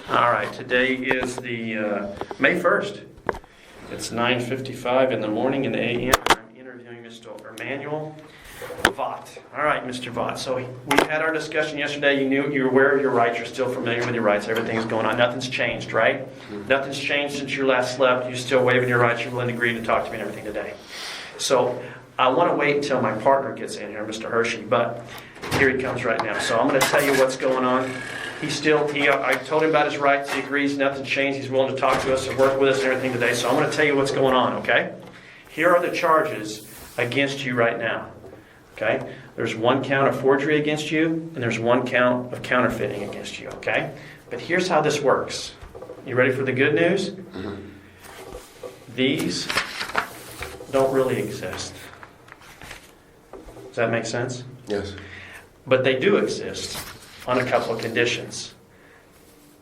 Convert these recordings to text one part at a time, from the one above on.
All right, today is the May 1st. It's 9:55 in the morning in the a.m. I'm interviewing Mr. Emmanuel Vaught. All right, Mr. Vaught. So we had our discussion yesterday. You're aware of your rights. You're still familiar with your rights. Everything's going on. Nothing's changed, right? Nothing's changed since you last slept. You're still waiving your rights. You're willing to agree to talk to me and everything today. So I want to wait until my partner gets in here, Mr. Hershey, but here he comes right now. So I'm going to tell you what's going on. I told him about his rights. He agrees. Nothing's changed. He's willing to talk to us and work with us and everything today. So I'm going to tell you what's going on, okay? Here are the charges against you right now, okay? There's one count of forgery against you, and there's one count of counterfeiting against you, okay? But here's how this works. You ready for the good news? Mm-hmm. These don't really exist. Does that make sense? Yes. But they do exist on a couple of conditions.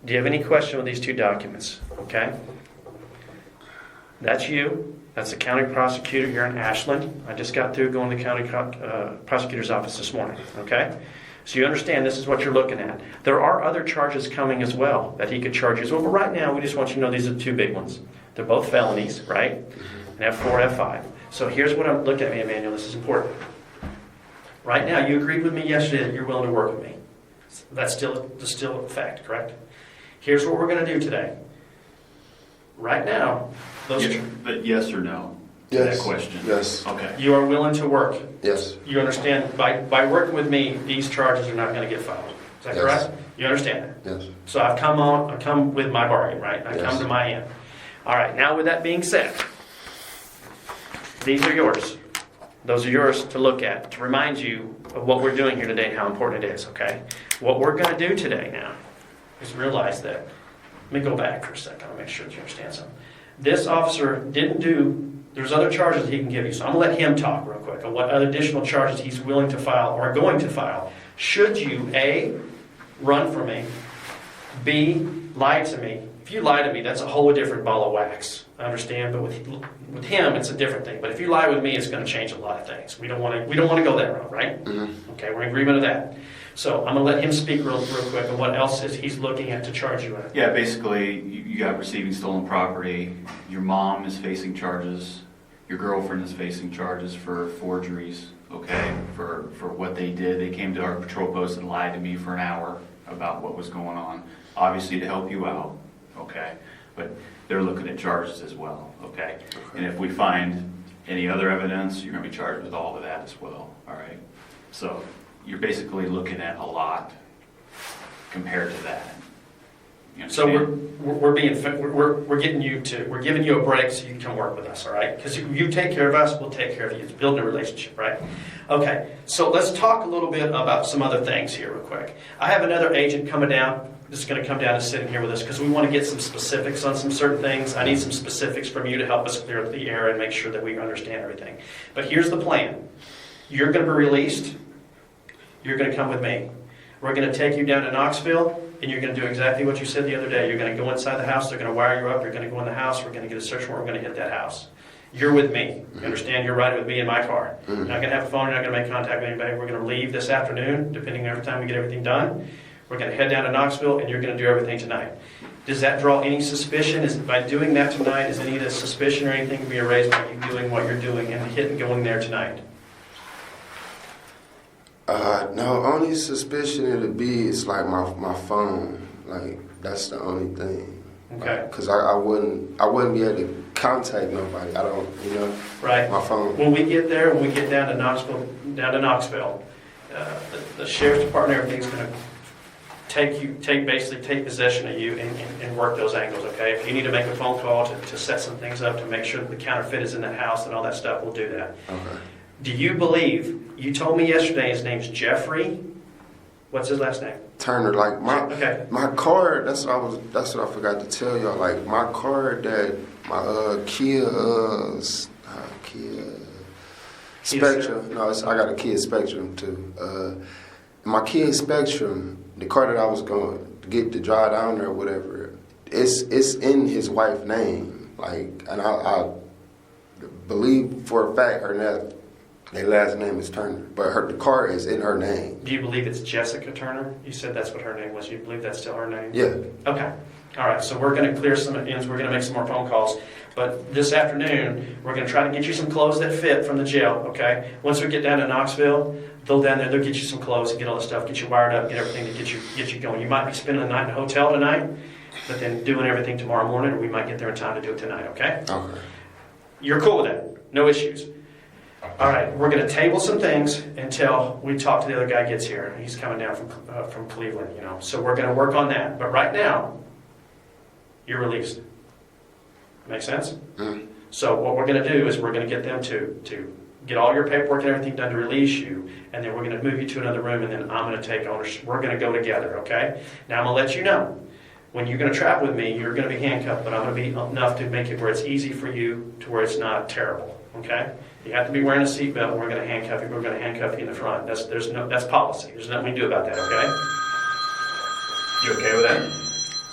Do you have any question with these two documents? Okay? That's you. That's the county prosecutor here in Ashland. I just got through going to the county prosecutor's office this morning. Okay? So you understand this is what you're looking at. There are other charges coming as well that he could charge you as well. But right now, we just want you to know these are the two big ones. They're both felonies, right? And F4, F5. So here's what I'm looking at, Emmanuel. This is important. Right now, you agreed with me yesterday that you're willing to work with me. That's still a fact, correct? Here's what we're going to do today. Right now, but yes or no to Yes. that question? Yes. Okay. You are willing to work. Yes. You understand, by working with me, these charges are not going to get filed. Is that Yes. correct? You understand that? Yes. So I've come with my bargain, right? I come to my end. All right, now with that being said, these are yours. Those are yours to look at, to remind you of what we're doing here today and how important it is, okay? What we're going to do today now is realize that, let me go back for a second, I'll make sure that you understand something. This officer didn't there's other charges he can give you, so I'm going to let him talk real quick on what other additional charges he's willing to file or going to file. Should you, A, run from me, B, lie to me. If you lie to me, that's a whole different ball of wax. I understand, but with him, it's a different thing. But if you lie with me, it's going to change a lot of things. We don't want to go that route, right? Mm-hmm. Okay, we're in agreement of that. So I'm going to let him speak real quick on what else is he's looking at to charge you with. Yeah, basically, you got receiving stolen property. Your mom is facing charges. Your girlfriend is facing charges for forgeries, okay, for what they did. They came to our patrol post and lied to me for an hour about what was going on, obviously to help you out, okay? But they're looking at charges as well, okay? And if we find any other evidence, you're going to be charged with all of that as well, all right? So you're basically looking at a lot compared to that. So we're giving you a break so you can come work with us, all right? Because you take care of us, we'll take care of you. It's building a relationship, right? Okay, so let's talk a little bit about some other things here real quick. I have another agent coming down. This is going to come down and sit here with us because we want to get some specifics on some certain things. I need some specifics from you to help us clear up the air and make sure that we understand everything. But here's the plan. You're going to be released. You're going to come with me. We're going to take you down to Knoxville, and you're going to do exactly what you said the other day. You're going to go inside the house. They're going to wire you up. You're going to go in the house. We're going to get a search warrant. We're going to hit that house. You're with me. You understand? You're riding with me in my car. You're not going to have a phone. You're not going to make contact with anybody. We're going to leave this afternoon, depending on every time we get everything done. We're going to head down to Knoxville, and you're going to do everything tonight. Does that draw any suspicion? By doing that tonight, is any of the suspicion or anything be erased by you doing what you're doing and going there tonight? No, only suspicion it'll be is like my phone. Like that's the only thing. Okay. Because I wouldn't be able to contact nobody. I don't, Right. My phone. When we get there, when we get down to Knoxville, the sheriff's department, everything's going to take possession of you and work those angles. Okay. If you need to make a phone call to set some things up to make sure that the counterfeit is in the house and all that stuff, we'll do that. Okay. Do you believe? You told me yesterday his name's Jeffrey. What's his last name? Turner. Like my card. That's what I forgot to tell y'all. Like my card that my Kia Spectrum. No, I got a Kia Spectrum too. My Kia Spectrum, the car that I was going to get to drive down there or whatever, it's in his wife's name. Like, and I believe for a fact their last name is Turner, but the car is in her name. Do you believe it's Jessica Turner? You said that's what her name was. You believe that's still her name? Yeah. Okay. All right, so we're going to clear some ends. We're going to make some more phone calls. But this afternoon, we're going to try to get you some clothes that fit from the jail, okay? Once we get down to Knoxville, they'll down there, they'll get you some clothes and get all the stuff, get you wired up, get everything to get you going. You might be spending the night in a hotel tonight, but then doing everything tomorrow morning, or we might get there in time to do it tonight, okay? Okay. You're cool with that? No issues? All right, we're going to table some things until we talk to the other guy gets here. He's coming down from Cleveland, you know. So we're going to work on that. But right now, you're released. Make sense? Mm-hmm. So what we're going to do is we're going to get them to get all your paperwork and everything done to release you, and then we're going to move you to another room, and then I'm going to take ownership. We're going to go together, okay? Now I'm going to let you know, when you're going to travel with me, you're going to be handcuffed, but I'm going to be enough to make it where it's easy for you to where it's not terrible, okay? You have to be wearing a seatbelt, and we're going to handcuff you. We're going to handcuff you in the front. That's policy. There's nothing we can do about that, okay? You okay with that?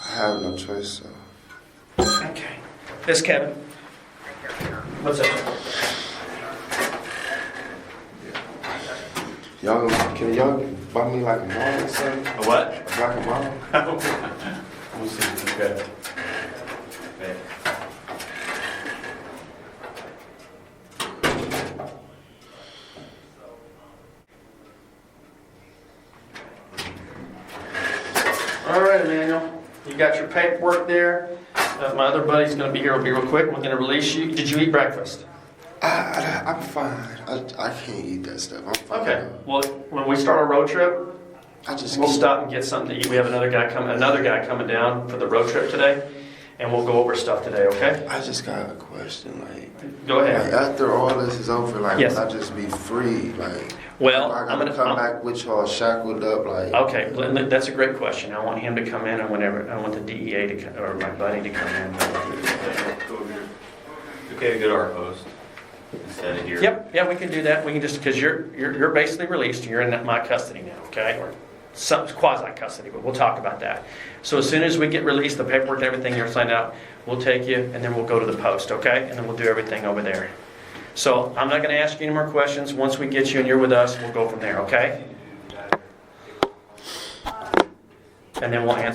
I have no choice, so. Okay. This Kevin. What's up? Can y'all buy me like a ball or something? A what? A black and ball? We'll see. Okay. Okay. All right, Emmanuel. You got your paperwork there. My other buddy's going to be here. We'll be real quick. We're going to release you. Did you eat breakfast? I'm fine. I can't eat that stuff. I'm fine. Okay. Well, when we start our road trip, we'll keep- stop and get something to eat. We have another guy coming down for the road trip today, and we'll go over stuff today. Okay? I just got a question. Like, Go ahead. after all this is over, like, Yes. will I just be free? Like, Well, I I'm gotta gonna come back with y'all shackled up, like. Okay, that's a great question. I want him to come in, and I want the DEA to come, or my buddy to come in. Okay to go to our post instead of here. Yep, yeah, we can do that. We can just, because you're basically released. You're in my custody now, okay? Or some quasi custody, but we'll talk about that. So as soon as we get released, the paperwork and everything you're signed out, we'll take you, and then we'll go to the post, okay? And then we'll do everything over there. So I'm not going to ask you any more questions. Once we get you and you're with us, we'll go from there, okay? And then we'll answer.